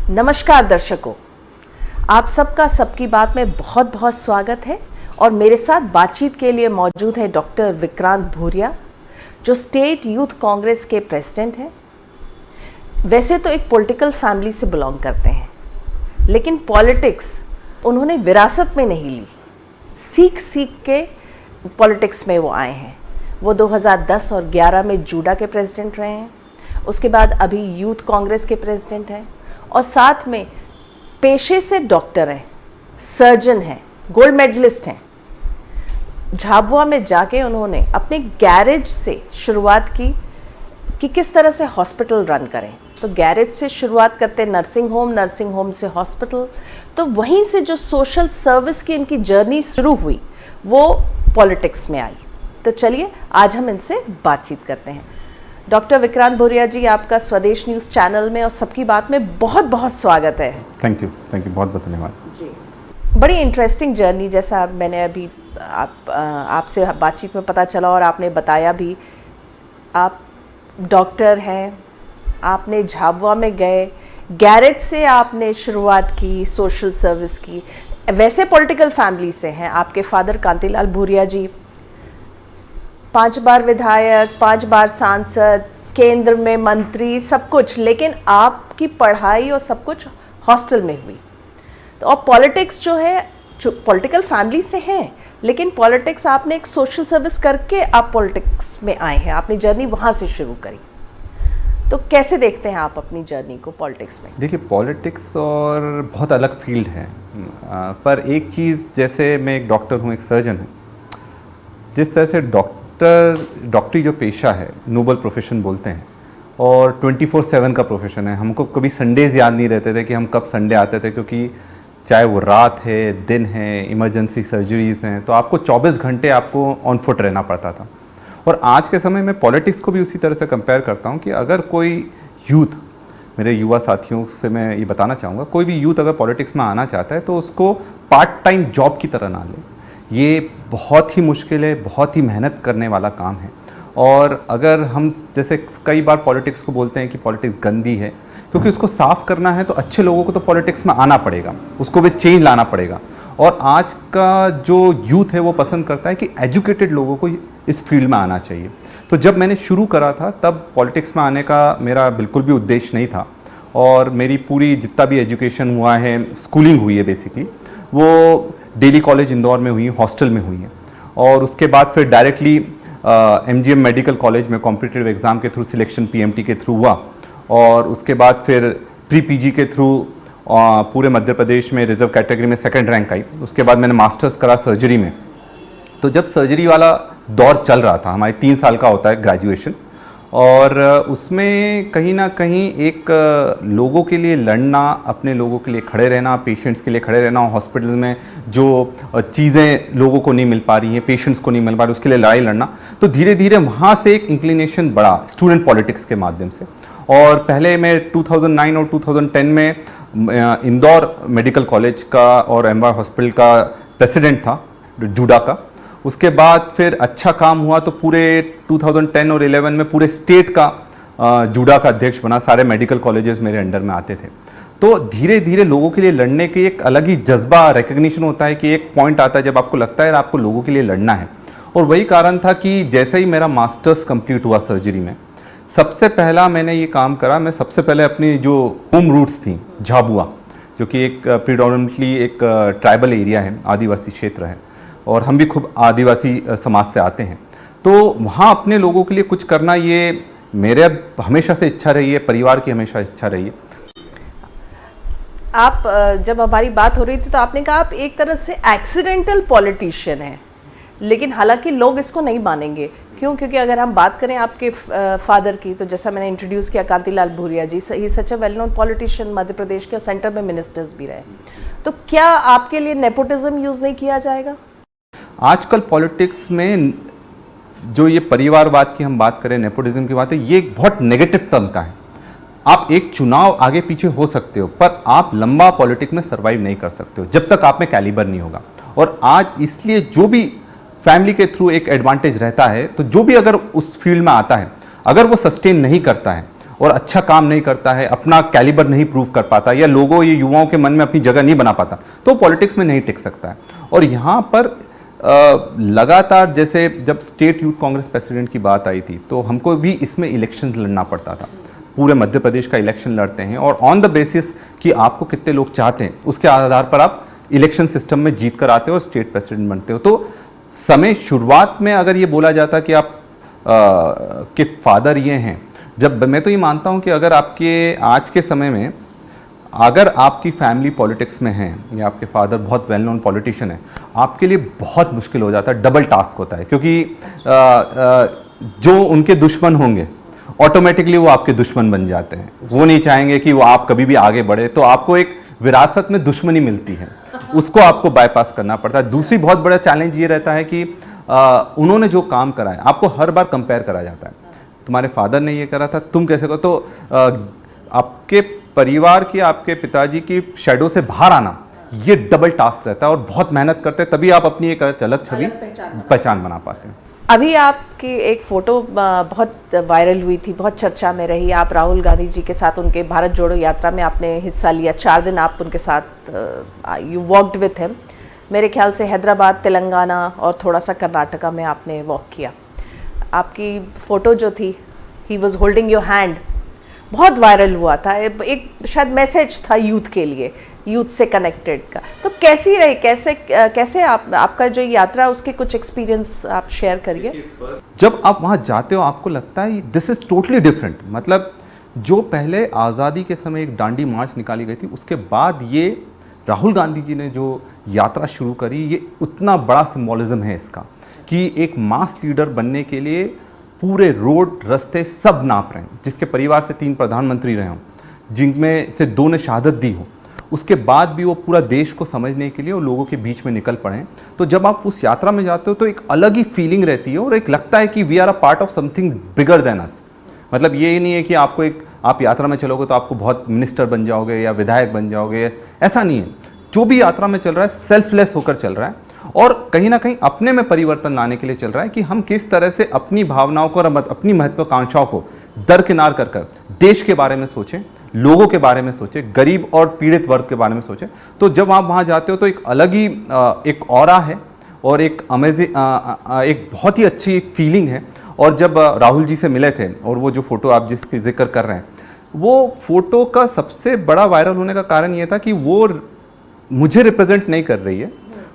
नमस्कार दर्शकों, आप सबका सबकी बात में बहुत बहुत स्वागत है। और मेरे साथ बातचीत के लिए मौजूद है डॉक्टर विक्रांत भूरिया, जो स्टेट यूथ कांग्रेस के प्रेसिडेंट हैं। वैसे तो एक पॉलिटिकल फैमिली से बिलोंग करते हैं, लेकिन पॉलिटिक्स उन्होंने विरासत में नहीं ली, सीख सीख के पॉलिटिक्स में वो आए हैं। वो 2010 और 11 में जूडा के प्रेसिडेंट रहे हैं, उसके बाद अभी यूथ कांग्रेस के प्रेसिडेंट हैं, और साथ में पेशे से डॉक्टर हैं, सर्जन हैं, गोल्ड मेडलिस्ट हैं। झाबुआ में जाके उन्होंने अपने गैरेज से शुरुआत की कि किस तरह से हॉस्पिटल रन करें। तो गैरेज से शुरुआत करते नर्सिंग होम से हॉस्पिटल, तो वहीं से जो सोशल सर्विस की इनकी जर्नी शुरू हुई वो पॉलिटिक्स में आई। तो चलिए आज हम इनसे बातचीत करते हैं। डॉक्टर विक्रांत भूरिया जी, आपका स्वदेश न्यूज़ चैनल में और सबकी बात में बहुत बहुत स्वागत है। थैंक यू, बहुत बहुत धन्यवाद जी। बड़ी इंटरेस्टिंग जर्नी, जैसा मैंने अभी आपसे बातचीत में पता चला और आपने बताया भी। आप डॉक्टर हैं, आपने झाबुआ में गए, गैरेज से आपने शुरुआत की, सोशल सर्विस की। वैसे पॉलिटिकल फैमिली से हैं, आपके फादर कांतिलाल भूरिया जी 5 बार विधायक, 5 बार सांसद, केंद्र में मंत्री, सब कुछ, लेकिन आपकी पढ़ाई और सब कुछ हॉस्टल में हुई। तो और पॉलिटिक्स जो है, पॉलिटिकल फैमिली से हैं, लेकिन पॉलिटिक्स आपने एक सोशल सर्विस करके आप पॉलिटिक्स में आए हैं, आपने जर्नी वहाँ से शुरू करी। तो कैसे देखते हैं आप अपनी जर्नी को पॉलिटिक्स में? देखिए, पॉलिटिक्स और बहुत अलग फील्ड है, पर एक चीज़, जैसे मैं एक डॉक्टर हूँ, एक सर्जन हूँ, जिस तरह से डॉक्टरी जो पेशा है, नोबल प्रोफेशन बोलते हैं, और 24/7 का प्रोफेशन है। हमको कभी संडेज़ याद नहीं रहते थे कि हम कब संडे आते थे, क्योंकि चाहे वो रात है, दिन है, इमरजेंसी सर्जरीज़ हैं, तो आपको 24 घंटे आपको ऑन फुट रहना पड़ता था। और आज के समय में पॉलिटिक्स को भी उसी तरह से कंपेयर करता हूँ कि अगर कोई यूथ, मेरे युवा साथियों से मैं ये बताना चाहूँगा, कोई भी यूथ अगर पॉलिटिक्स में आना चाहता है तो उसको पार्ट टाइम जॉब की तरह ना ले। ये बहुत ही मुश्किल है, बहुत ही मेहनत करने वाला काम है। और अगर हम, जैसे कई बार पॉलिटिक्स को बोलते हैं कि पॉलिटिक्स गंदी है, क्योंकि उसको साफ़ करना है तो अच्छे लोगों को तो पॉलिटिक्स में आना पड़ेगा, उसको भी चेंज लाना पड़ेगा। और आज का जो यूथ है वो पसंद करता है कि एजुकेटेड लोगों को इस फील्ड में आना चाहिए। तो जब मैंने शुरू करा था तब पॉलिटिक्स में आने का मेरा बिल्कुल भी उद्देश्य नहीं था, और मेरी पूरी जितना भी एजुकेशन हुआ है, स्कूलिंग हुई है बेसिकली, वो डेली कॉलेज इंदौर में हुई, हॉस्टल में हुई है। और उसके बाद फिर डायरेक्टली MGM मेडिकल कॉलेज में कॉम्पिटिटिव एग्ज़ाम के थ्रू सिलेक्शन PMT के थ्रू हुआ, और उसके बाद फिर प्री PG के थ्रू पूरे मध्य प्रदेश में रिजर्व कैटेगरी में 2nd रैंक आई। उसके बाद मैंने मास्टर्स करा सर्जरी में। तो जब सर्जरी वाला दौर चल रहा था, हमारे 3 साल का होता है ग्रेजुएशन, और उसमें कहीं ना कहीं एक लोगों के लिए लड़ना, अपने लोगों के लिए खड़े रहना, पेशेंट्स के लिए खड़े रहना, हॉस्पिटल में जो चीज़ें लोगों को नहीं मिल पा रही हैं, पेशेंट्स को नहीं मिल पा रही, उसके लिए लड़ाई लड़ना। तो धीरे धीरे वहाँ से एक इंक्लिनेशन बढ़ा स्टूडेंट पॉलिटिक्स के माध्यम से। और पहले मैं 2009 और 2010 में इंदौर मेडिकल कॉलेज का और MR हॉस्पिटल का प्रेसिडेंट था, जूडा का। उसके बाद फिर अच्छा काम हुआ तो पूरे 2010 और 11 में पूरे स्टेट का जूडा का अध्यक्ष बना, सारे मेडिकल कॉलेजेस मेरे अंडर में आते थे। तो धीरे धीरे लोगों के लिए लड़ने की एक अलग ही जज्बा, रिकग्निशन होता है कि एक पॉइंट आता है जब आपको लगता है आपको लोगों के लिए लड़ना है। और वही कारण था कि जैसे ही मेरा मास्टर्स कंप्लीट हुआ सर्जरी में, सबसे पहला मैंने ये काम करा। मैं सबसे पहले अपनी जो होम रूट्स थी, झाबुआ, जो कि एक प्रीडोमिनेटली एक ट्राइबल एरिया है, आदिवासी क्षेत्र है, और हम भी खूब आदिवासी समाज से आते हैं, तो वहाँ अपने लोगों के लिए कुछ करना, ये मेरे हमेशा से इच्छा रही है, परिवार की हमेशा इच्छा रही है। आप जब हमारी बात हो रही थी तो आपने कहा आप एक तरह से एक्सीडेंटल पॉलिटिशियन हैं, लेकिन हालांकि लोग इसको नहीं मानेंगे। क्यों? क्योंकि अगर हम बात करें आपके फादर की, तो जैसा मैंने इंट्रोड्यूस किया, कांतिलाल भूरिया जी, ही सच a well known politician, Madhya Pradesh के सेंटर में मिनिस्टर्स भी रहे। तो क्या आपके लिए नेपोटिज्म यूज़ नहीं किया जाएगा? आजकल पॉलिटिक्स में जो ये परिवारवाद की हम बात करें, नेपोटिज्म की बात है, ये एक बहुत नेगेटिव टर्म का है। आप एक चुनाव आगे पीछे हो सकते हो, पर आप लंबा पॉलिटिक्स में सर्वाइव नहीं कर सकते हो जब तक आप में कैलिबर नहीं होगा। और आज इसलिए जो भी फैमिली के थ्रू एक एडवांटेज रहता है, तो जो भी अगर उस फील्ड में आता है, अगर वो सस्टेन नहीं करता है और अच्छा काम नहीं करता है, अपना कैलिबर नहीं प्रूव कर पाता, या लोगों ये युवाओं के मन में अपनी जगह नहीं बना पाता, तो पॉलिटिक्स में नहीं टिक सकता है। और यहाँ पर लगातार जैसे जब स्टेट यूथ कांग्रेस प्रेसिडेंट की बात आई थी तो हमको भी इसमें इलेक्शन लड़ना पड़ता था। पूरे मध्य प्रदेश का इलेक्शन लड़ते हैं और ऑन द बेसिस कि आपको कितने लोग चाहते हैं उसके आधार पर आप इलेक्शन सिस्टम में जीत कर आते हो और स्टेट प्रेसिडेंट बनते हो। तो समय शुरुआत में अगर ये बोला जाता कि आप के फादर ये हैं, जब मैं तो ये मानता हूँ कि अगर आपके आज के समय में अगर आपकी फैमिली पॉलिटिक्स में है या आपके फादर बहुत वेल नोन पॉलिटिशियन है, आपके लिए बहुत मुश्किल हो जाता है, डबल टास्क होता है, क्योंकि जो उनके दुश्मन होंगे ऑटोमेटिकली वो आपके दुश्मन बन जाते हैं। वो नहीं चाहेंगे कि वो आप कभी भी आगे बढ़े, तो आपको एक विरासत में दुश्मनी मिलती है, उसको आपको बाईपास करना पड़ता है। दूसरी बहुत बड़ा चैलेंज ये रहता है कि उन्होंने जो काम करा है आपको हर बार कंपेयर करा जाता है, तुम्हारे फादर ने ये करा था तुम कैसे करो। तो आपके परिवार की, आपके पिताजी की शैडो से बाहर आना ये डबल टास्क रहता है और बहुत मेहनत करते हैं, तभी आप अपनी एक अलग छवि पहचान बना पाते हैं। अभी आपकी एक फ़ोटो बहुत वायरल हुई थी, बहुत चर्चा में रही। आप राहुल गांधी जी के साथ उनके भारत जोड़ो यात्रा में आपने हिस्सा लिया, 4 दिन आप उनके साथ यू वॉकड विथ हिम। मेरे ख्याल से हैदराबाद, तेलंगाना और थोड़ा सा कर्नाटका में आपने वॉक किया। आपकी फ़ोटो जो थी, he was holding your hand, बहुत वायरल हुआ था। एक शायद मैसेज था यूथ के लिए, यूथ से कनेक्टेड का। तो कैसी रही, कैसे आपका जो यात्रा, उसके कुछ एक्सपीरियंस आप शेयर करिए। जब आप वहाँ जाते हो आपको लगता है दिस इज टोटली डिफरेंट। मतलब जो पहले आज़ादी के समय एक दांडी मार्च निकाली गई थी, उसके बाद ये राहुल गांधी जी ने जो यात्रा शुरू करी, ये उतना बड़ा सिम्बोलिज्म है इसका कि एक मास लीडर बनने के लिए पूरे रोड रास्ते सब नाप रहे हैं। जिसके परिवार से 3 प्रधानमंत्री रहे हों, जिनमें से 2 ने शहादत दी हो, उसके बाद भी वो पूरा देश को समझने के लिए और लोगों के बीच में निकल पड़े। तो जब आप उस यात्रा में जाते हो तो एक अलग ही फीलिंग रहती है और एक लगता है कि we are a part of something bigger than us. मतलब ये नहीं है कि आप यात्रा में चलोगे तो आपको बहुत मिनिस्टर बन जाओगे या विधायक बन जाओगे, ऐसा नहीं है। जो भी यात्रा में चल रहा है सेल्फलेस होकर चल रहा है और कहीं ना कहीं अपने में परिवर्तन लाने के लिए चल रहा है कि हम किस तरह से अपनी भावनाओं को और अपनी महत्वाकांक्षाओं को दरकिनार कर देश के बारे में सोचें, लोगों के बारे में सोचें, गरीब और पीड़ित वर्ग के बारे में सोचें। तो जब आप वहाँ जाते हो तो एक अलग ही एक ऑरा है और एक अमेजिंग, एक बहुत ही अच्छी एक फीलिंग है। और जब राहुल जी से मिले थे और वो जो फोटो आप जिसकी जिक्र कर रहे हैं, वो फोटो का सबसे बड़ा वायरल होने का कारण ये था कि वो मुझे रिप्रेजेंट नहीं कर रही है,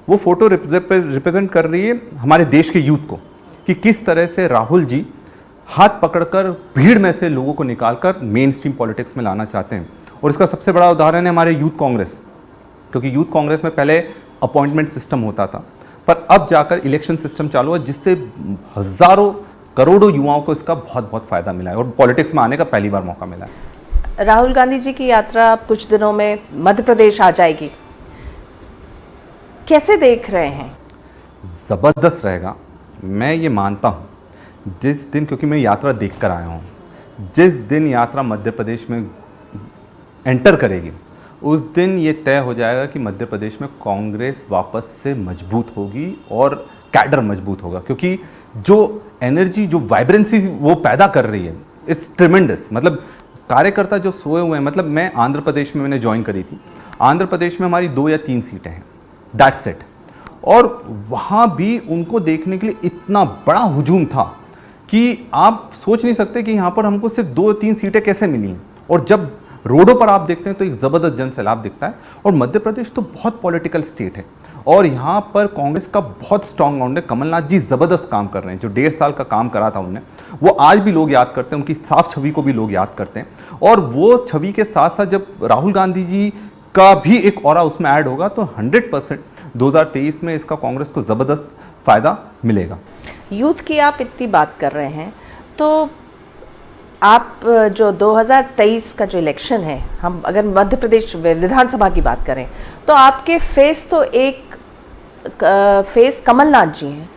वो फोटो रिप्रेजेंट कर रही है हमारे देश के यूथ को, कि किस तरह से राहुल जी हाथ पकड़कर भीड़ में से लोगों को निकालकर मेन स्ट्रीम पॉलिटिक्स में लाना चाहते हैं। और इसका सबसे बड़ा उदाहरण है हमारे यूथ कांग्रेस, क्योंकि यूथ कांग्रेस में पहले अपॉइंटमेंट सिस्टम होता था, पर अब जाकर इलेक्शन सिस्टम चालू है, जिससे हजारों करोड़ों युवाओं को इसका बहुत बहुत फायदा मिला है और पॉलिटिक्स में आने का पहली बार मौका मिला है। राहुल गांधी जी की यात्रा अब कुछ दिनों में मध्य प्रदेश आ जाएगी, कैसे देख रहे हैं? ज़बरदस्त रहेगा, मैं ये मानता हूँ। जिस दिन, क्योंकि मैं यात्रा देख कर आया हूँ, जिस दिन यात्रा मध्य प्रदेश में एंटर करेगी उस दिन ये तय हो जाएगा कि मध्य प्रदेश में कांग्रेस वापस से मजबूत होगी और कैडर मजबूत होगा। क्योंकि जो एनर्जी, जो वाइब्रेंसी वो पैदा कर रही है, इट्स ट्रिमेंडस। मतलब कार्यकर्ता जो सोए हुए हैं, मतलब मैं आंध्र प्रदेश में मैंने ज्वाइन करी थी, आंध्र प्रदेश में हमारी 2 या 3 सीटें हैं, दैट्स इट। और वहाँ भी उनको देखने के लिए इतना बड़ा हुजूम था कि आप सोच नहीं सकते कि यहाँ पर हमको सिर्फ 2-3 सीटें कैसे मिली। और जब रोडों पर आप देखते हैं तो एक ज़बरदस्त जन सैलाब दिखता है। और मध्य प्रदेश तो बहुत पॉलिटिकल स्टेट है और यहाँ पर कांग्रेस का बहुत स्ट्रॉन्ग ग्राउंड है। कमलनाथ जी ज़बरदस्त काम कर रहे हैं, जो 1.5 साल का काम करा था उनने, वो आज भी लोग याद करते हैं, उनकी साफ छवि को भी लोग याद करते हैं। और वो छवि के साथ साथ जब राहुल गांधी जी का भी एक ऑरा उसमें ऐड होगा तो 100% 2023 में इसका कांग्रेस को ज़बरदस्त फ़ायदा मिलेगा। यूथ की आप इतनी बात कर रहे हैं, तो आप जो 2023 का जो इलेक्शन है, हम अगर मध्य प्रदेश विधानसभा की बात करें तो आपके फेस तो एक फेस कमलनाथ जी हैं,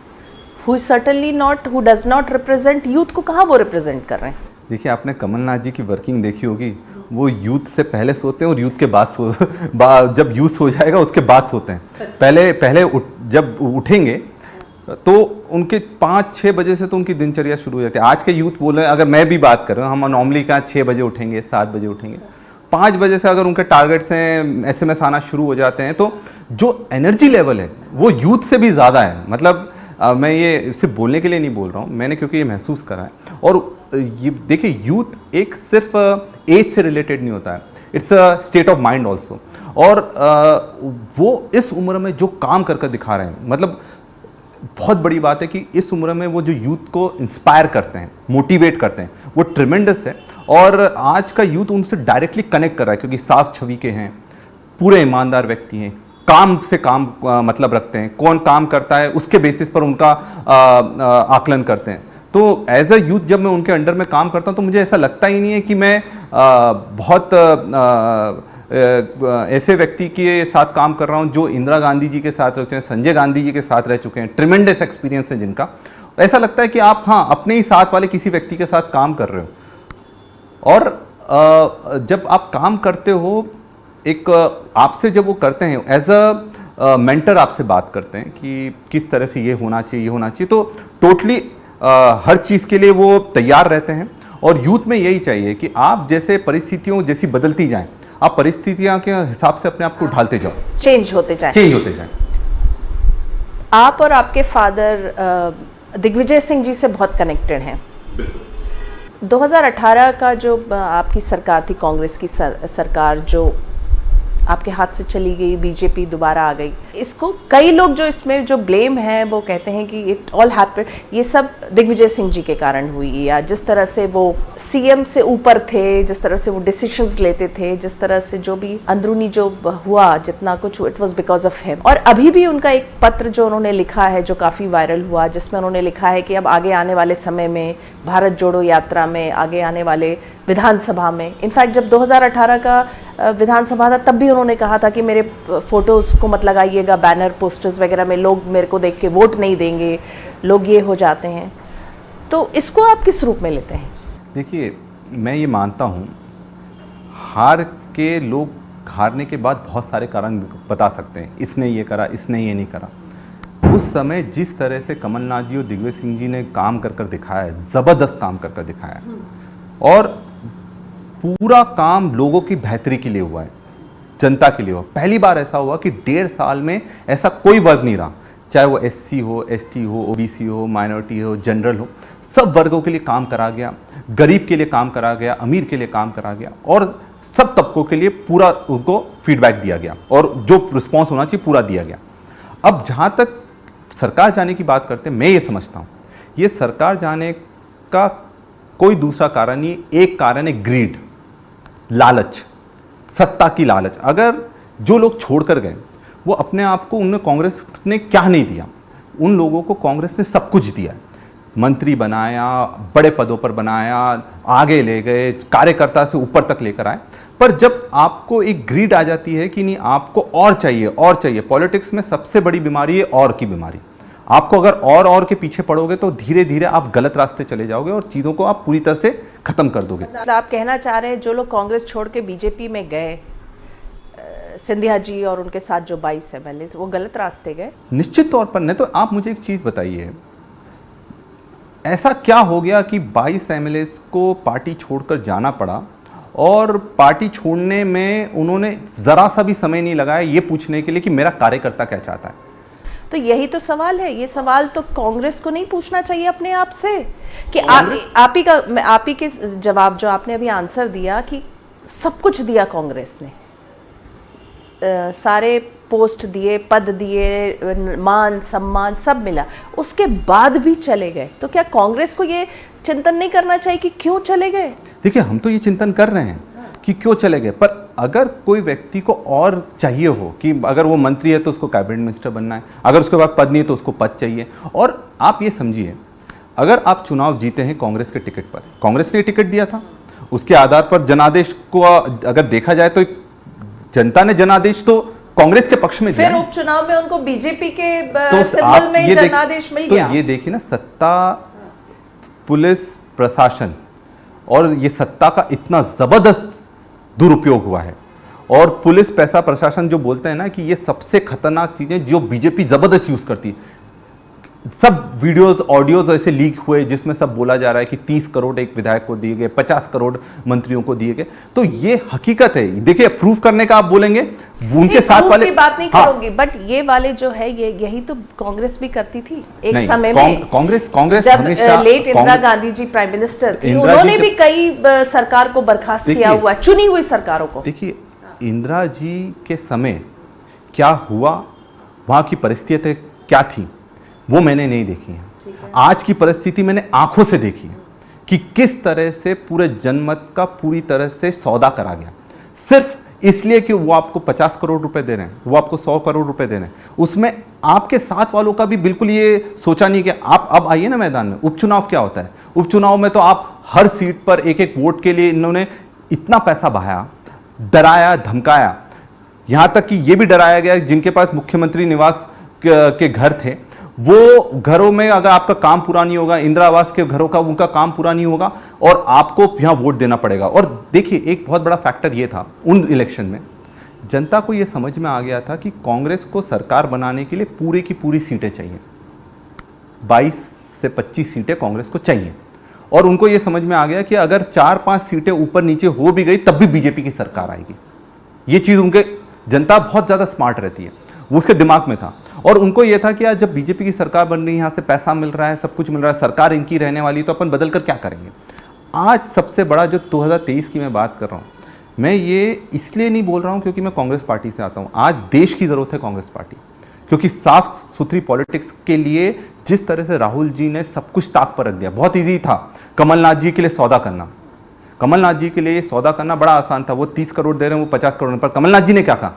who certainly not, who does not represent youth को। कहाँ वो रिप्रेजेंट कर रहे हैं? देखिए, आपने कमलनाथ जी की वर्किंग देखी होगी, वो यूथ से पहले सोते हैं और यूथ के बाद जब यूथ सो जाएगा उसके बाद सोते हैं। पहले जब उठेंगे तो उनके 5-6 बजे से तो उनकी दिनचर्या शुरू हो जाती है। आज के यूथ बोले, अगर मैं भी बात कर रहा हूँ, हम नॉर्मली कहाँ 6 बजे उठेंगे, 7 बजे उठेंगे, 5 बजे से अगर उनके टारगेट्स हैं, SMS आना शुरू हो जाते हैं, तो जो एनर्जी लेवल है वो यूथ से भी ज़्यादा है। मतलब मैं ये सिर्फ बोलने के लिए नहीं बोल रहा हूँ, मैंने क्योंकि ये महसूस करा है। और ये देखिए, यूथ एक सिर्फ एज से रिलेटेड नहीं होता है, it's a state of mind also. और वो इस उम्र में जो काम कर दिखा रहे हैं, मतलब बहुत बड़ी बात है कि इस उम्र में वो जो यूथ को इंस्पायर करते हैं, मोटिवेट करते हैं, वो ट्रिमेंडस है। और आज का यूथ उनसे डायरेक्टली कनेक्ट कर रहा है, क्योंकि साफ छवि के हैं, पूरे ईमानदार व्यक्ति हैं, काम से काम मतलब रखते हैं, कौन काम करता है उसके बेसिस पर उनका आकलन करते हैं। तो एज अ यूथ जब मैं उनके अंडर में काम करता हूँ तो मुझे ऐसा लगता ही नहीं है कि मैं बहुत ऐसे व्यक्ति के साथ काम कर रहा हूँ जो इंदिरा गांधी जी के साथ रह चुके हैं, संजय गांधी जी के साथ रह चुके हैं, ट्रिमेंडस एक्सपीरियंस है जिनका। ऐसा लगता है कि आप अपने ही साथ वाले किसी व्यक्ति के साथ काम कर रहे हो। और जब आप काम करते हो, एक आपसे जब वो करते हैं एज अ मेंटर, आपसे बात करते हैं कि किस तरह से ये होना चाहिए, ये होना चाहिए, तो टोटली हर चीज़ के लिए वो तैयार रहते हैं। और यूथ में यही चाहिए कि आप जैसे परिस्थितियों जैसी बदलती जाएं, आप परिस्थितियां के हिसाब से अपने आप को ढालते जाओ, चेंज होते जाएं। आप और आपके फादर दिग्विजय सिंह जी से बहुत कनेक्टेड हैं। 2018 का जो आपकी सरकार थी, कांग्रेस की सरकार जो आपके हाथ से चली गई, बीजेपी दोबारा आ गई, इसको कई लोग जो इसमें जो ब्लेम है वो कहते हैं कि इट ऑल हैपेंड, ये सब दिग्विजय सिंह जी के कारण हुई, या जिस तरह से वो सीएम से ऊपर थे, जिस तरह से वो डिसीजंस लेते थे, जिस तरह से जो भी अंदरूनी जो हुआ, जितना कुछ, it was because of him. और अभी भी उनका एक पत्र जो उन्होंने लिखा है जो काफ़ी वायरल हुआ, जिसमें उन्होंने लिखा है कि अब आगे आने वाले समय में भारत जोड़ो यात्रा में, आगे आने वाले विधानसभा में, इनफैक्ट जब 2018 का विधानसभा था तब भी उन्होंने कहा था कि मेरे फोटोज़ को मत लगाइएगा बैनर पोस्टर्स वगैरह में, लोग मेरे को देख के वोट नहीं देंगे, लोग ये हो जाते हैं। तो इसको आप किस रूप में लेते हैं? देखिए, मैं ये मानता हूँ, हार के लोग हारने के बाद बहुत सारे कारण बता सकते हैं, इसने ये करा, इसने ये नहीं करा। उस समय जिस तरह से कमलनाथ जी और दिग्विजय सिंह जी ने काम कर दिखाया है, ज़बरदस्त काम कर दिखाया है, और पूरा काम लोगों की बेहतरी के लिए हुआ है, जनता के लिए हुआ। पहली बार ऐसा हुआ कि 1.5 साल में ऐसा कोई वर्ग नहीं रहा, चाहे वो SC हो, ST हो, OBC हो, माइनॉरिटी हो, जनरल हो, सब वर्गों के लिए काम करा गया, गरीब के लिए काम करा गया, अमीर के लिए काम करा गया, और सब तबकों के लिए पूरा उनको फीडबैक दिया गया, और जो रिस्पॉन्स होना चाहिए पूरा दिया गया। अब जहाँ तक सरकार जाने की बात करते हैं, मैं ये समझता हूँ ये सरकार जाने का कोई दूसरा कारण नहीं, एक कारण है ग्रीड, लालच, सत्ता की लालच। अगर जो लोग छोड़कर गए वो अपने आप को, उन्हें कांग्रेस ने क्या नहीं दिया, उन लोगों को कांग्रेस ने सब कुछ दिया है, मंत्री बनाया, बड़े पदों पर बनाया, आगे ले गए, कार्यकर्ता से ऊपर तक लेकर आए। पर जब आपको एक ग्रीड आ जाती है कि नहीं, आपको और चाहिए और चाहिए, पॉलिटिक्स में सबसे बड़ी बीमारी है और की बीमारी। आपको अगर और के पीछे पड़ोगे तो धीरे धीरे आप गलत रास्ते चले जाओगे और चीज़ों को आप पूरी तरह से खत्म कर दोगे। आप कहना चाह रहे हैं जो लोग कांग्रेस छोड़ के बीजेपी में गए, सिंधिया जी और उनके साथ जो 22 MLA, वो गलत रास्ते गए? निश्चित तौर पर नहीं। तो आप मुझे एक चीज़ बताइए, ऐसा क्या हो गया कि 22 MLA को पार्टी छोड़कर जाना पड़ा, और पार्टी छोड़ने में उन्होंने ज़रा सा भी समय नहीं लगाया ये पूछने के लिए कि मेरा कार्यकर्ता क्या चाहता है? तो यही तो सवाल है। ये सवाल तो कांग्रेस को नहीं पूछना चाहिए अपने आप से कि आप ही के जवाब जो आपने अभी आंसर दिया कि सब कुछ दिया कांग्रेस ने, सारे पोस्ट दिए, पद दिए, मान सम्मान सब मिला, उसके बाद भी चले गए, तो क्या कांग्रेस को ये चिंतन नहीं करना चाहिए कि क्यों चले गए? देखिए, हम तो ये चिंतन कर रहे हैं कि क्यों चले गए, पर अगर कोई व्यक्ति को और चाहिए हो कि अगर वो मंत्री है तो उसको कैबिनेट मिनिस्टर बनना है, अगर उसके बाद पद नहीं है तो उसको पद चाहिए। और आप ये समझिए, अगर आप चुनाव जीते हैं कांग्रेस के टिकट पर, कांग्रेस ने टिकट दिया था, उसके आधार पर जनादेश को अगर देखा जाए तो जनता ने जनादेश तो कांग्रेस के पक्ष में दिया। फिर उपचुनाव में उनको बीजेपी के सिंबल में जनादेश मिल गया। तो ये देखिए ना, सत्ता, पुलिस, प्रशासन, और ये सत्ता का इतना जबरदस्त दुरुपयोग हुआ है। और पुलिस, पैसा, प्रशासन जो बोलते हैं ना कि ये सबसे खतरनाक चीजें जो बीजेपी जबरदस्त यूज करती है, सब वीडियोस ऑडियोज ऐसे लीक हुए जिसमें सब बोला जा रहा है कि 30 करोड़ एक विधायक को दिए गए, 50 करोड़ मंत्रियों को दिए गए। तो ये हकीकत है। देखिए, प्रूव करने का आप बोलेंगे, उनके साथ वाले की बात नहीं करूंगी, बट ये वाले जो है ये यही तो कांग्रेस भी करती थी एक समय में। कांग्रेस जब late Indira Gandhi ji prime minister थी, उन्होंने भी कई सरकार को बर्खास्त किया हुआ, चुनी हुई सरकारों को। देखिए, इंदिरा जी के समय क्या हुआ, वहां की परिस्थितियां क्या थी, वो मैंने नहीं देखी है। आज की परिस्थिति मैंने आंखों से देखी है कि किस तरह से पूरे जनमत का पूरी तरह से सौदा करा गया, सिर्फ इसलिए कि वो आपको 50 करोड़ रुपए दे रहे हैं, वो आपको 100 करोड़ रुपए दे रहे हैं। उसमें आपके साथ वालों का भी बिल्कुल ये सोचा नहीं कि आप अब आइए ना मैदान में। उपचुनाव क्या होता है? उपचुनाव में तो आप हर सीट पर एक एक वोट के लिए इन्होंने इतना पैसा बहाया, डराया, धमकाया, यहां तक कि यह भी डराया गया जिनके पास मुख्यमंत्री निवास के घर थे, वो घरों में अगर आपका काम पूरा नहीं होगा, इंदिरा आवास के घरों का उनका काम पूरा नहीं होगा और आपको यहां वोट देना पड़ेगा। और देखिए, एक बहुत बड़ा फैक्टर ये था उन इलेक्शन में, जनता को यह समझ में आ गया था कि कांग्रेस को सरकार बनाने के लिए पूरी की पूरी सीटें चाहिए, 22 से 25 सीटें कांग्रेस को चाहिए। और उनको यह समझ में आ गया कि अगर 4-5 सीटें ऊपर नीचे हो भी गई तब भी बीजेपी की सरकार आएगी। ये चीज उनके, जनता बहुत ज्यादा स्मार्ट रहती है, वो उसके दिमाग में था। और उनको यह था कि यार जब बीजेपी की सरकार बन रही है, यहां से पैसा मिल रहा है, सब कुछ मिल रहा है, सरकार इनकी रहने वाली, तो अपन बदल कर क्या करेंगे। आज सबसे बड़ा जो 2023 की मैं बात कर रहा हूं, मैं ये इसलिए नहीं बोल रहा हूं क्योंकि मैं कांग्रेस पार्टी से आता हूं। आज देश की जरूरत है कांग्रेस पार्टी, क्योंकि साफ सुथरी पॉलिटिक्स के लिए जिस तरह से राहुल जी ने सब कुछ ताक पर रख दिया, बहुत ईजी था कमलनाथ जी के लिए सौदा करना। कमलनाथ जी के लिए सौदा करना बड़ा आसान था। वो 30 करोड़ दे रहे हैं, वो 50 करोड़। पर कमलनाथ जी ने क्या कहा,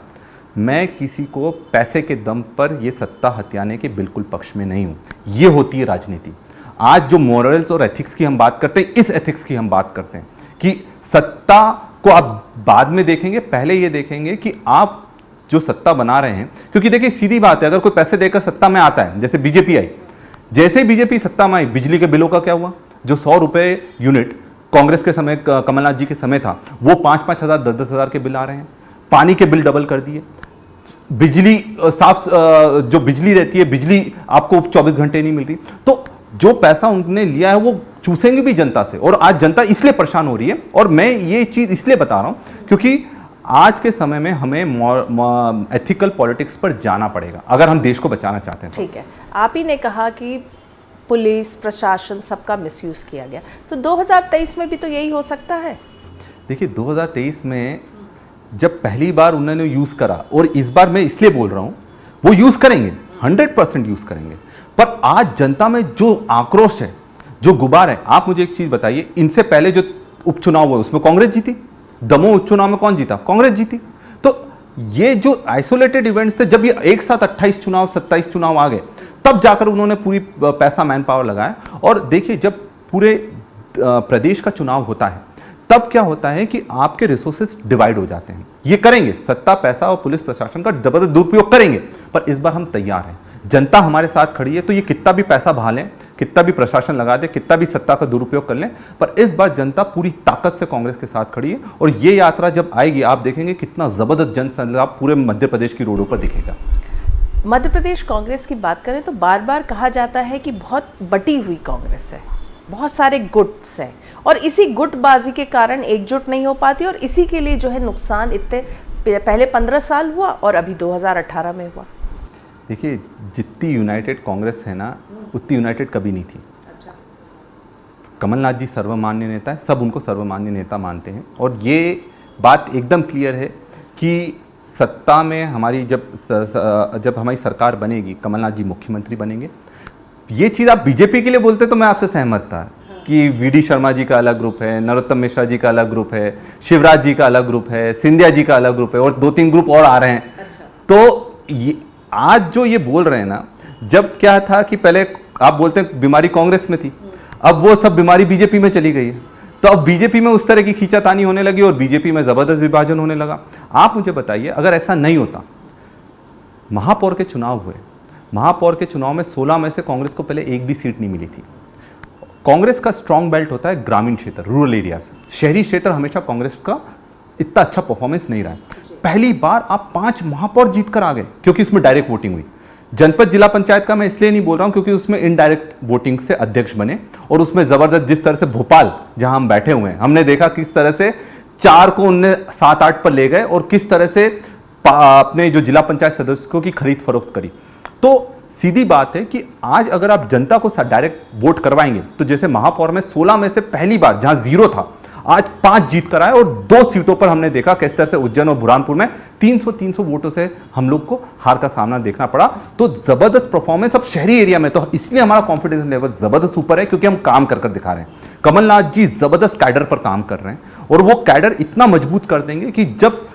मैं किसी को पैसे के दम पर ये सत्ता हथियाने के बिल्कुल पक्ष में नहीं हूं। ये होती है राजनीति। आज जो मॉरल्स और एथिक्स की हम बात करते हैं, इस एथिक्स की हम बात करते हैं कि सत्ता को आप बाद में देखेंगे, पहले ये देखेंगे कि आप जो सत्ता बना रहे हैं। क्योंकि देखिए, सीधी बात है, अगर कोई पैसे देकर सत्ता में आता है, जैसे बीजेपी आई, जैसे बीजेपी सत्ता में आई, बिजली के बिलों का क्या हुआ? जो 100 रुपए यूनिट कांग्रेस के समय, कमलनाथ जी के समय था, वो 5-5 हजार, 10-10 हजार के बिल आ रहे हैं। पानी के बिल डबल कर दिए। बिजली साफ, जो बिजली रहती है, बिजली आपको 24 घंटे नहीं मिल रही। तो जो पैसा उन्होंने लिया है वो चूसेंगे भी जनता से। और आज जनता इसलिए परेशान हो रही है। और मैं ये चीज इसलिए बता रहा हूं क्योंकि आज के समय में हमें एथिकल पॉलिटिक्स पर जाना पड़ेगा अगर हम देश को बचाना चाहते हैं। ठीक है, आप ही ने कहा कि पुलिस प्रशासन सबका मिसयूज किया गया, तो 2023 में भी तो यही हो सकता है। देखिए, 2023 में जब पहली बार उन्होंने यूज करा, और इस बार मैं इसलिए बोल रहा हूं, वो यूज करेंगे, 100% यूज करेंगे। पर आज जनता में जो आक्रोश है, जो गुबार है, आप मुझे एक चीज बताइए, इनसे पहले जो उपचुनाव हुए उसमें कांग्रेस जीती। दमोह उपचुनाव में कौन जीता? कांग्रेस जीती। तो ये जो आइसोलेटेड इवेंट्स थे, जब ये एक साथ 28 चुनाव 27 चुनाव आ गए, तब जाकर उन्होंने पूरी पैसा मैन पावर लगाया। और देखिए, जब पूरे प्रदेश का चुनाव होता है तब क्या होता है कि आपके रिसोर्सेस डिवाइड हो जाते हैं। ये करेंगे, सत्ता, पैसा और पुलिस प्रशासन का जबरदस्त दुरुपयोग करेंगे, पर इस बार हम तैयार हैं। जनता हमारे साथ खड़ी है, तो ये कितना भी पैसा बहा लें, कितना भी प्रशासन लगा दे, कितना भी सत्ता का दुरुपयोग कर लें, पर इस बार जनता पूरी ताकत से कांग्रेस के साथ खड़ी है। और ये यात्रा जब आएगी, आप देखेंगे कितना जबरदस्त जनसंलाप पूरे मध्य प्रदेश की रोडों पर दिखेगा। मध्य प्रदेश कांग्रेस की बात करें तो बार बार कहा जाता है कि बहुत बटी हुई कांग्रेस है, बहुत सारे गुट्स हैं, और इसी गुटबाजी के कारण एकजुट नहीं हो पाती, और इसी के लिए जो है नुकसान इतने पहले 15 साल हुआ और अभी 2018 में हुआ। देखिए, जितनी यूनाइटेड कांग्रेस है ना, उतनी यूनाइटेड कभी नहीं थी। अच्छा। कमलनाथ जी सर्वमान्य नेता है, सब उनको सर्वमान्य नेता मानते हैं। और ये बात एकदम क्लियर है कि सत्ता में हमारी जब हमारी सरकार बनेगी, कमलनाथ जी मुख्यमंत्री बनेंगे। ये चीज़ आप बीजेपी के लिए बोलते तो मैं आपसे सहमत था कि वीडी शर्मा जी का अलग ग्रुप है, नरोत्तम मिश्रा जी का अलग ग्रुप है, शिवराज जी का अलग ग्रुप है, सिंधिया जी का अलग ग्रुप है, और 2-3 ग्रुप और आ रहे हैं। अच्छा। तो आज जो ये बोल रहे हैं ना, जब क्या था कि पहले आप बोलते हैं बीमारी कांग्रेस में थी, अब वो सब बीमारी बीजेपी में चली गई है। तो अब बीजेपी में उस तरह की खींचातानी होने लगी और बीजेपी में जबरदस्त विभाजन होने लगा। आप मुझे बताइए, अगर ऐसा नहीं होता, महापौर के चुनाव हुए, महापौर के चुनाव में 16 में से कांग्रेस को पहले एक भी सीट नहीं मिली थी। कांग्रेस का स्ट्रॉन्ग बेल्ट होता है ग्रामीण क्षेत्र, रूरल एरियाज। शहरी क्षेत्र हमेशा कांग्रेस का इतना अच्छा परफॉर्मेंस नहीं रहा है। पहली बार आप 5 महापौर जीत कर आ गए, क्योंकि इसमें डायरेक्ट वोटिंग हुई। जनपद जिला पंचायत का मैं इसलिए नहीं बोल रहा हूं क्योंकि उसमें इनडायरेक्ट वोटिंग से अध्यक्ष बने और उसमें जबरदस्त, जिस तरह से भोपाल जहां हम बैठे हुए हैं, हमने देखा किस तरह से 4 को उनने 7-8 पर ले गए और किस तरह से अपने जो जिला पंचायत सदस्यों की खरीद फरोख्त करी। तो सीधी बात है कि आज अगर आप जनता को डायरेक्ट वोट करवाएंगे तो जैसे महापौर में 16 में से पहली बार जहां 0 था, आज 5 जीत कर आए और 2 सीटों पर हमने देखा किस तरह से उज्जैन और बुरहानपुर में 300 वोटों से हम लोग को हार का सामना देखना पड़ा। तो जबरदस्त परफॉर्मेंस अब शहरी एरिया में, तो इसलिए हमारा कॉन्फिडेंस लेवल जबरदस्त ऊपर है क्योंकि हम काम कर दिखा रहे हैं। कमलनाथ जी जबरदस्त कैडर पर काम कर रहे हैं और वो कैडर इतना मजबूत कर देंगे कि जब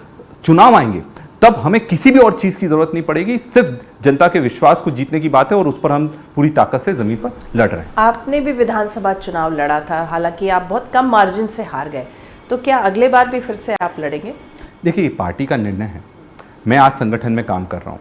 चुनाव आएंगे तब हमें किसी भी और चीज की जरूरत नहीं पड़ेगी, सिर्फ जनता के विश्वास को जीतने की बात है और उस पर हम पूरी ताकत से जमीन पर लड़ रहे हैं। आपने भी विधानसभा चुनाव लड़ा था, हालांकि आप बहुत कम मार्जिन से हार गए, तो क्या अगले बार भी फिर से आप लड़ेंगे? देखिए, पार्टी का निर्णय है। मैं आज संगठन में काम कर रहा हूँ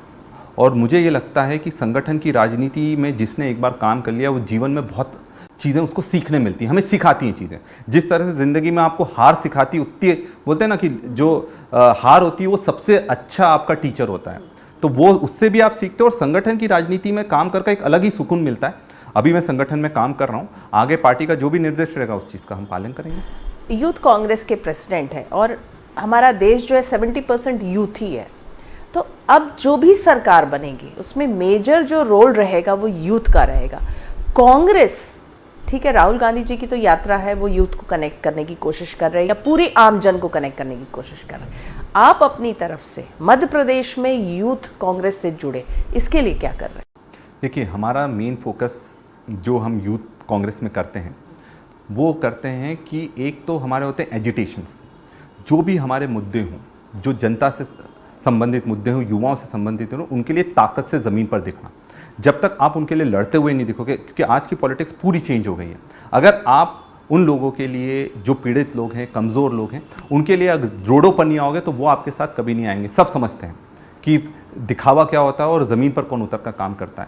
और मुझे ये लगता है कि संगठन की राजनीति में जिसने एक बार काम कर लिया वो जीवन में बहुत चीज़ें उसको सीखने मिलती हैं, हमें सिखाती हैं चीज़ें। जिस तरह से ज़िंदगी में आपको हार सिखाती, उतनी बोलते हैं ना कि जो हार होती है वो सबसे अच्छा आपका टीचर होता है, तो वो उससे भी आप सीखते हो और संगठन की राजनीति में काम करके एक अलग ही सुकून मिलता है। अभी मैं संगठन में काम कर रहा हूँ, आगे पार्टी का जो भी निर्देश रहेगा उस चीज़ का हम पालन करेंगे। यूथ कांग्रेस के प्रेसिडेंट है और हमारा देश जो है 70% यूथ ही है, तो अब जो भी सरकार बनेगी उसमें मेजर जो रोल रहेगा वो यूथ का रहेगा। कांग्रेस, ठीक है, राहुल गांधी जी की तो यात्रा है, वो यूथ को कनेक्ट करने की कोशिश कर रहे हैं या पूरी आम जन को कनेक्ट करने की कोशिश कर रहे हैं। आप अपनी तरफ से मध्य प्रदेश में यूथ कांग्रेस से जुड़े, इसके लिए क्या कर रहे हैं? देखिए, हमारा मेन फोकस जो हम यूथ कांग्रेस में करते हैं वो करते हैं कि एक तो हमारे होते हैं एजिटेशंस, जो भी हमारे मुद्दे हों, जो जनता से संबंधित मुद्दे हों, युवाओं से संबंधित हों, उनके लिए ताकत से ज़मीन पर दिखना। जब तक आप उनके लिए लड़ते हुए नहीं दिखोगे, क्योंकि आज की पॉलिटिक्स पूरी चेंज हो गई है, अगर आप उन लोगों के लिए जो पीड़ित लोग हैं, कमज़ोर लोग हैं, उनके लिए अगर रोडों पर नहीं आओगे तो वो आपके साथ कभी नहीं आएंगे। सब समझते हैं कि दिखावा क्या होता है और ज़मीन पर कौन उतर कर काम करता है।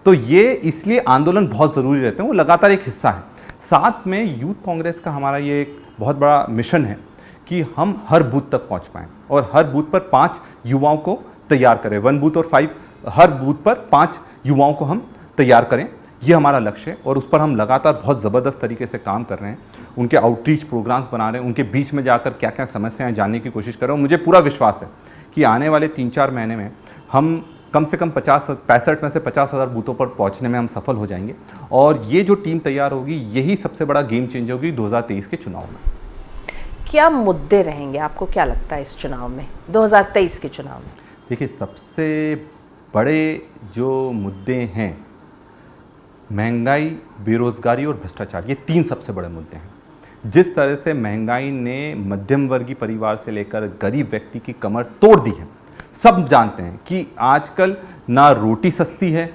तो ये इसलिए आंदोलन बहुत ज़रूरी रहते हैं, वो लगातार एक हिस्सा है। साथ में यूथ कांग्रेस का हमारा ये एक बहुत बड़ा मिशन है कि हम हर बूथ तक पहुँच पाएँ और हर बूथ पर 5 युवाओं को तैयार करें। 1 बूथ और 5, हर बूथ पर 5 युवाओं को हम तैयार करें, ये हमारा लक्ष्य है और उस पर हम लगातार बहुत ज़बरदस्त तरीके से काम कर रहे हैं। उनके आउटरीच प्रोग्राम्स बना रहे हैं, उनके बीच में जाकर क्या क्या समस्याएं जानने की कोशिश कर रहे हैं। मुझे पूरा विश्वास है कि आने वाले 3-4 महीने में हम कम से कम 65 में से 50,000 बूथों पर पहुंचने में हम सफल हो जाएंगे और ये जो टीम तैयार होगी यही सबसे बड़ा गेम चेंज होगी 2023 के चुनाव में। क्या मुद्दे रहेंगे, आपको क्या लगता है इस चुनाव में, 2023 के चुनाव में? देखिए, सबसे बड़े जो मुद्दे हैं महंगाई, बेरोजगारी और भ्रष्टाचार, ये 3 सबसे बड़े मुद्दे हैं। जिस तरह से महंगाई ने मध्यम वर्गीय परिवार से लेकर गरीब व्यक्ति की कमर तोड़ दी है, सब जानते हैं कि आजकल ना रोटी सस्ती है,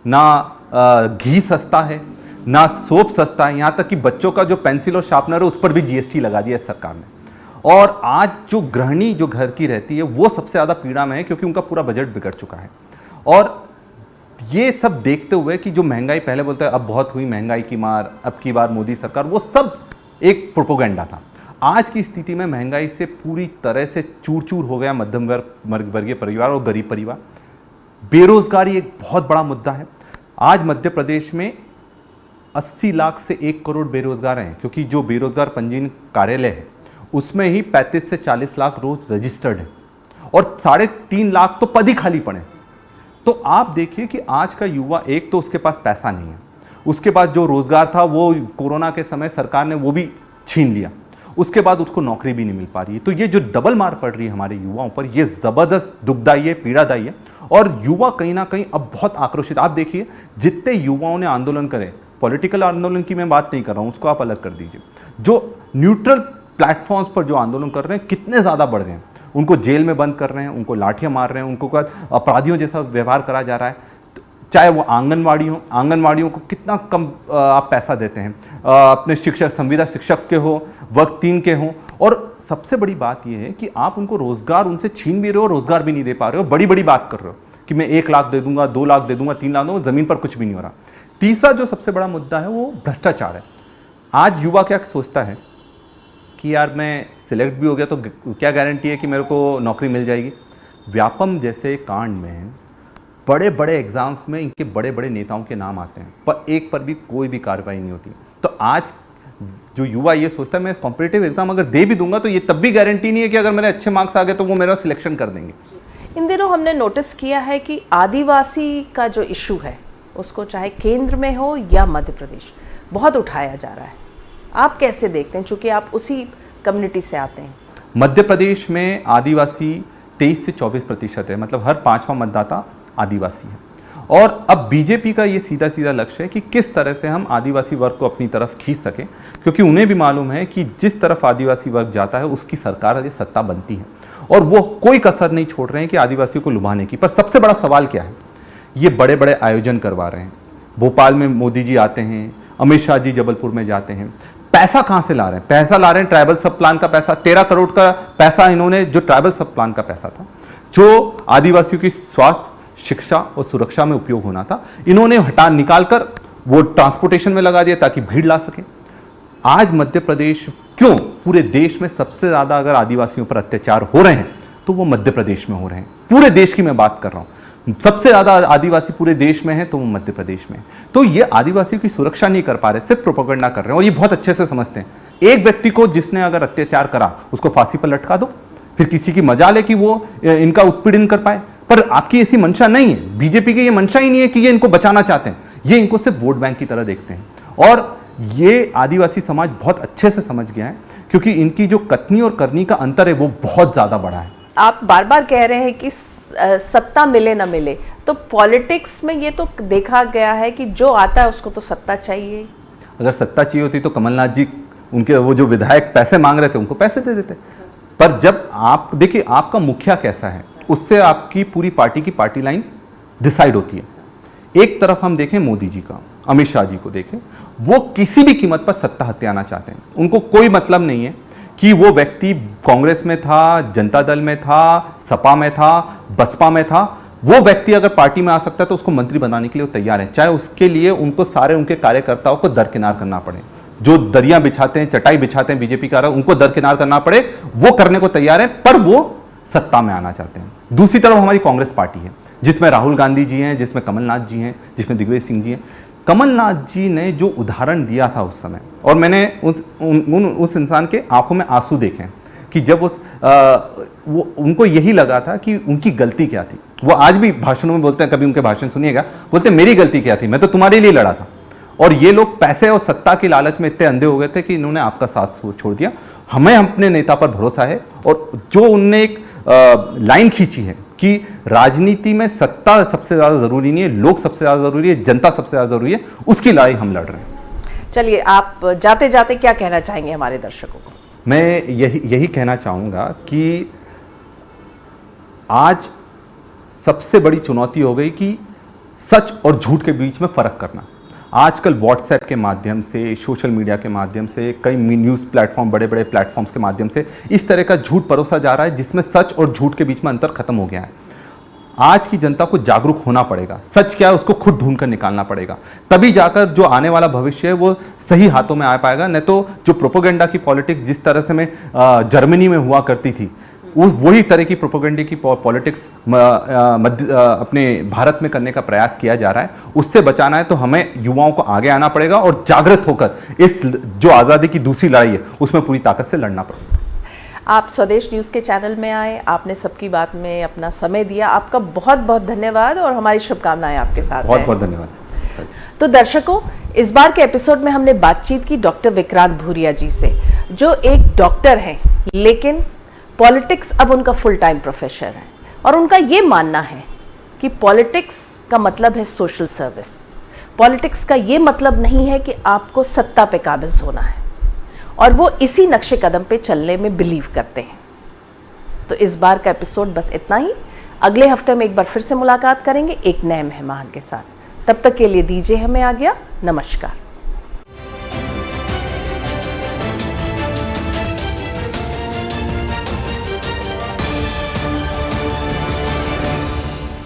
ना घी सस्ता है, ना सोप सस्ता है, यहाँ तक कि बच्चों का जो पेंसिल और शार्पनर है उस पर भी जीएसटी लगा दिया है सरकार ने। और आज जो गृहिणी जो घर की रहती है वो सबसे ज़्यादा पीड़ा में है क्योंकि उनका पूरा बजट बिगड़ चुका है। और ये सब देखते हुए कि जो महंगाई, पहले बोलते हैं अब बहुत हुई महंगाई की मार, अब की बार मोदी सरकार, वो सब एक प्रोपोगंडा था। आज की स्थिति में महंगाई से पूरी तरह से चूर चूर हो गया मध्यम वर्गीय परिवार और गरीब परिवार। बेरोजगारी एक बहुत बड़ा मुद्दा है। आज मध्य प्रदेश में 80 लाख से 1 करोड़ बेरोजगार हैं, क्योंकि जो बेरोजगार पंजीयन कार्यालय है उसमें ही 35 से 40 लाख रोज रजिस्टर्ड है और 3.5 लाख तो पद ही खाली पड़े। तो आप देखिए कि आज का युवा, एक तो उसके पास पैसा नहीं है, उसके बाद जो रोजगार था वो कोरोना के समय सरकार ने वो भी छीन लिया, उसके बाद उसको नौकरी भी नहीं मिल पा रही है। तो ये जो डबल मार पड़ रही है हमारे युवाओं पर, ये जबरदस्त दुखदाई है, पीड़ादायी है और युवा कहीं ना कहीं अब बहुत आक्रोशित। आप देखिए जितने युवाओं ने आंदोलन करे, पॉलिटिकल आंदोलन की मैं बात नहीं कर रहा हूं, उसको आप अलग कर दीजिए, जो न्यूट्रल प्लेटफॉर्म्स पर जो आंदोलन कर रहे हैं कितने ज़्यादा बढ़ गए हैं। उनको जेल में बंद कर रहे हैं, उनको लाठियां मार रहे हैं, उनको अपराधियों जैसा व्यवहार करा जा रहा है। चाहे वो आंगनवाड़ियों को कितना कम आप पैसा देते हैं, अपने शिक्षक, संविदा शिक्षक के हो, वर्ग 3 के हो। और सबसे बड़ी बात यह है कि आप उनको रोजगार उनसे छीन भी रहे हो, रोजगार भी नहीं दे पा रहे हो, बड़ी बड़ी बात कर रहे हो कि मैं 1 लाख दे दूंगा, 2 लाख दे दूंगा, 3 लाख दूंगा, जमीन पर कुछ भी नहीं हो रहा। तीसरा जो सबसे बड़ा मुद्दा है वो भ्रष्टाचार है। आज युवा क्या सोचता है कि यार मैं सिलेक्ट भी हो गया तो क्या गारंटी है कि मेरे को नौकरी मिल जाएगी। व्यापम जैसे कांड में बड़े बड़े एग्जाम्स में इनके बड़े बड़े नेताओं के नाम आते हैं, पर एक पर भी कोई भी कार्रवाई नहीं होती। तो आज जो युवा ये सोचता है मैं कॉम्पिटिटिव एग्जाम अगर दे भी दूंगा तो ये तब भी गारंटी नहीं है कि अगर मेरे अच्छे मार्क्स आ गए तो वो मेरा सिलेक्शन कर देंगे। इन दिनों हमने नोटिस किया है कि आदिवासी का जो इशू है उसको चाहे केंद्र में हो या मध्य प्रदेश बहुत उठाया जा रहा है। आप कैसे देखते हैं, चूंकि आप उसी कम्युनिटी से आते हैं? मध्य प्रदेश में आदिवासी 23 से 24% है, मतलब हर 5वां मतदाता आदिवासी है। और अब बीजेपी का ये सीधा सीधा लक्ष्य है कि किस तरह से हम आदिवासी वर्ग को अपनी तरफ खींच सकें, क्योंकि उन्हें भी मालूम है कि जिस तरफ आदिवासी वर्ग जाता है उसकी सरकार सत्ता बनती है, और वो कोई कसर नहीं छोड़ रहे हैं कि आदिवासियों को लुभाने की। पर सबसे बड़ा सवाल क्या है, ये बड़े बड़े आयोजन करवा रहे हैं। भोपाल में मोदी जी आते हैं, अमित शाह जी जबलपुर में जाते हैं, पैसा कहां से ला रहे हैं? पैसा ला रहे हैं ट्राइबल सब प्लान का पैसा, 13 करोड़ का पैसा इन्होंने, जो ट्राइबल सब प्लान का पैसा था, जो आदिवासियों की स्वास्थ्य, शिक्षा और सुरक्षा में उपयोग होना था, इन्होंने निकाल कर वो ट्रांसपोर्टेशन में लगा दिया ताकि भीड़ ला सके। आज मध्य प्रदेश क्यों पूरे देश में सबसे ज्यादा अगर आदिवासियों पर अत्याचार हो रहे हैं तो वो मध्य प्रदेश में हो रहे हैं। पूरे देश की मैं बात कर रहा हूं, सबसे ज्यादा आदिवासी पूरे देश में है तो वो मध्य प्रदेश में है। तो ये आदिवासियों की सुरक्षा नहीं कर पा रहे, सिर्फ प्रोपेगेंडा कर रहे हैं, और ये बहुत अच्छे से समझते हैं। एक व्यक्ति को जिसने अगर अत्याचार करा उसको फांसी पर लटका दो, फिर किसी की मजाल है कि वो इनका उत्पीड़न कर पाए। पर आपकी ऐसी मंशा नहीं है, बीजेपी की ये मंशा ही नहीं है कि ये इनको बचाना चाहते हैं, ये इनको सिर्फ वोट बैंक की तरह देखते हैं। और ये आदिवासी समाज बहुत अच्छे से समझ गया है, क्योंकि इनकी जो कथनी और करनी का अंतर है वो बहुत ज्यादा बड़ा है। आप बार बार कह रहे हैं कि सत्ता मिले ना मिले, तो पॉलिटिक्स में ये तो देखा गया है कि जो आता है उसको तो सत्ता चाहिए। अगर सत्ता चाहिए होती तो कमलनाथ जी, उनके वो जो विधायक पैसे मांग रहे थे उनको पैसे दे देते। पर जब आप देखिए आपका मुखिया कैसा है, उससे आपकी पूरी पार्टी की पार्टी लाइन डिसाइड होती है। एक तरफ हम देखें मोदी जी का, अमित शाह जी को देखें, वो किसी भी कीमत पर सत्ता हथियाना चाहते हैं। उनको कोई मतलब नहीं है कि वो व्यक्ति कांग्रेस में था, जनता दल में था, सपा में था, बसपा में था। वो व्यक्ति अगर पार्टी में आ सकता है तो उसको मंत्री बनाने के लिए वो तैयार है, चाहे उसके लिए उनको सारे उनके कार्यकर्ताओं को दरकिनार करना पड़े। जो दरिया बिछाते हैं, चटाई बिछाते हैं बीजेपी का, उनको दरकिनार करना पड़े, वो करने को तैयार है, पर वो सत्ता में आना चाहते हैं। दूसरी तरफ हमारी कांग्रेस पार्टी है, जिसमें राहुल गांधी जी हैं, जिसमें कमलनाथ जी हैं, जिसमें दिग्विजय सिंह जी हैं। कमलनाथ जी ने जो उदाहरण दिया था उस समय, और मैंने उस इंसान के आंखों में आंसू देखे कि जब वो उनको यही लगा था कि उनकी गलती क्या थी। वो आज भी भाषणों में बोलते हैं, कभी उनके भाषण सुनिएगा, बोलते हैं मेरी गलती क्या थी, मैं तो तुम्हारे लिए लड़ा था। और ये लोग पैसे और सत्ता की लालच में इतने अंधे हो गए थे कि इन्होंने आपका साथ छोड़ दिया। हमें अपने नेता पर भरोसा है, और जो उनने एक लाइन खींची है कि राजनीति में सत्ता सबसे ज्यादा जरूरी नहीं है, लोग सबसे ज्यादा जरूरी है, जनता सबसे ज्यादा जरूरी है, उसकी लड़ाई हम लड़ रहे हैं। चलिए, आप जाते जाते क्या कहना चाहेंगे हमारे दर्शकों को? मैं यही कहना चाहूंगा कि आज सबसे बड़ी चुनौती हो गई कि सच और झूठ के बीच में फर्क करना। आजकल व्हाट्सएप के माध्यम से, सोशल मीडिया के माध्यम से, कई न्यूज़ प्लेटफॉर्म, बड़े बड़े प्लेटफॉर्म्स के माध्यम से इस तरह का झूठ परोसा जा रहा है जिसमें सच और झूठ के बीच में अंतर खत्म हो गया है। आज की जनता को जागरूक होना पड़ेगा, सच क्या है उसको खुद ढूंढ कर निकालना पड़ेगा, तभी जाकर जो आने वाला भविष्य है वो सही हाथों में आ पाएगा। नहीं तो जो प्रोपेगेंडा की पॉलिटिक्स जिस तरह से में जर्मनी में हुआ करती थी, वही तरह की प्रोपेगेंडा की पॉलिटिक्स अपने भारत में करने का प्रयास किया जा रहा है। उससे बचाना है तो हमें युवाओं को आगे आना पड़ेगा और जागृत होकर इस जो आज़ादी की दूसरी लड़ाई है उसमें पूरी ताकत से लड़ना पड़ेगा। आप स्वदेश न्यूज़ के चैनल में आए, आपने सबकी बात में अपना समय दिया, आपका बहुत बहुत धन्यवाद और हमारी शुभकामनाएं आपके साथ। बहुत बहुत धन्यवाद। तो दर्शकों, इस बार के एपिसोड में हमने बातचीत की डॉक्टर विक्रांत भूरिया जी से, जो एक डॉक्टर हैं लेकिन पॉलिटिक्स अब उनका फुल टाइम प्रोफेशन है, और उनका ये मानना है कि पॉलिटिक्स का मतलब है सोशल सर्विस। पॉलिटिक्स का ये मतलब नहीं है कि आपको सत्ता पे काबिज होना है, और वो इसी नक्शे कदम पे चलने में बिलीव करते हैं। तो इस बार का एपिसोड बस इतना ही। अगले हफ्ते में एक बार फिर से मुलाकात करेंगे एक नए मेहमान के साथ। तब तक के लिए दीजिए हमें आज्ञा। नमस्कार।